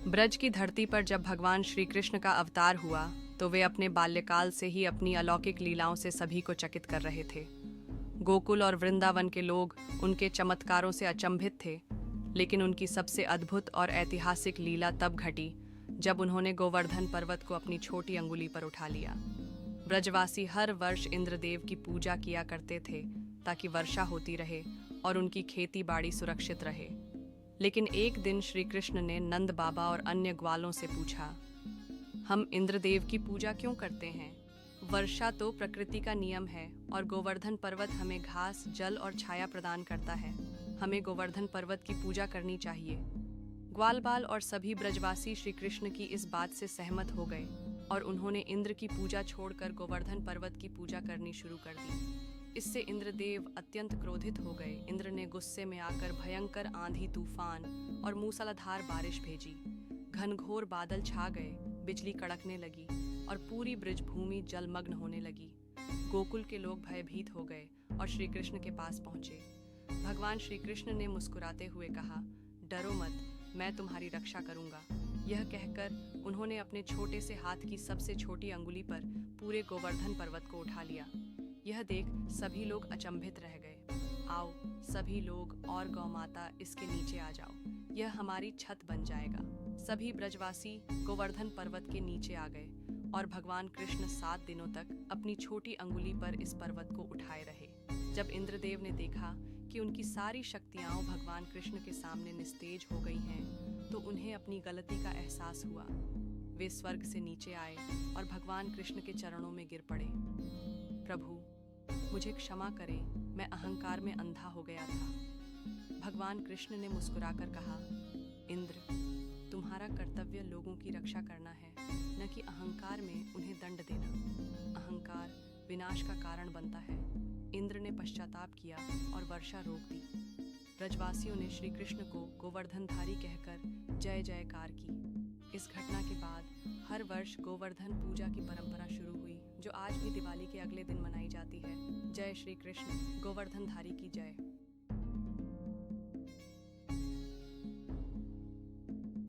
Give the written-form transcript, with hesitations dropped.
ब्रज की धरती पर जब भगवान श्री कृष्ण का अवतार हुआ तो वे अपने बाल्यकाल से ही अपनी अलौकिक लीलाओं से सभी को चकित कर रहे थे। गोकुल और वृंदावन के लोग उनके चमत्कारों से अचंभित थे, लेकिन उनकी सबसे अद्भुत और ऐतिहासिक लीला तब घटी जब उन्होंने गोवर्धन पर्वत को अपनी छोटी अंगुली पर उठा लिया। ब्रजवासी हर वर्ष इंद्रदेव की पूजा किया करते थे ताकि वर्षा होती रहे और उनकी खेती बाड़ी सुरक्षित रहे। लेकिन एक दिन श्री कृष्ण ने नंद बाबा और अन्य ग्वालों से पूछा, हम इंद्रदेव की पूजा क्यों करते हैं? वर्षा तो प्रकृति का नियम है और गोवर्धन पर्वत हमें घास, जल और छाया प्रदान करता है। हमें गोवर्धन पर्वत की पूजा करनी चाहिए। ग्वाल बाल और सभी ब्रजवासी श्री कृष्ण की इस बात से सहमत हो गए और उन्होंने इंद्र की पूजा छोड़कर गोवर्धन पर्वत की पूजा करनी शुरू कर दी। इससे इंद्रदेव अत्यंत क्रोधित हो गए। इंद्र ने गुस्से में आकर भयंकर आंधी, तूफान और मूसलाधार बारिश भेजी। घनघोर बादल छा गए, बिजली कड़कने लगी और पूरी ब्रजभूमि जलमग्न होने लगी। गोकुल के लोग भयभीत हो गए और श्री कृष्ण के पास पहुंचे। भगवान श्री कृष्ण ने मुस्कुराते हुए कहा, डरो मत, मैं तुम्हारी रक्षा करूंगा। यह कहकर उन्होंने अपने छोटे से हाथ की सबसे छोटी अंगुली पर पूरे गोवर्धन पर्वत को उठा लिया। यह देख सभी लोग अचंभित रह गए। आओ सभी लोग और गौमाता, इसके नीचे आ जाओ, यह हमारी छत बन जाएगा। सभी ब्रजवासी गोवर्धन पर्वत के नीचे आ गए और भगवान कृष्ण 7 दिनों तक अपनी छोटी अंगुली पर इस पर्वत को उठाए रहे। जब इंद्रदेव ने देखा कि उनकी सारी शक्तियां भगवान कृष्ण के सामने निस्तेज हो गई हैं, तो उन्हें अपनी गलती का एहसास हुआ। वे स्वर्ग से नीचे आए और भगवान कृष्ण के चरणों में गिर पड़े। प्रभु, मुझे क्षमा करें, मैं अहंकार में अंधा हो गया था। भगवान कृष्ण ने मुस्कुराकर कहा, इंद्र, तुम्हारा कर्तव्य लोगों की रक्षा करना है, न कि अहंकार में उन्हें दंड देना। अहंकार विनाश का कारण बनता है। इंद्र ने पश्चाताप किया और वर्षा रोक दी। ब्रजवासियों ने श्री कृष्ण को गोवर्धनधारी कहकर जय जयकार की। इस घटना के बाद हर वर्ष गोवर्धन पूजा की परंपरा शुरू हुई, जो आज भी दिवाली के अगले दिन मनाई जाती है। जय श्री कृष्ण, गोवर्धनधारी की जय।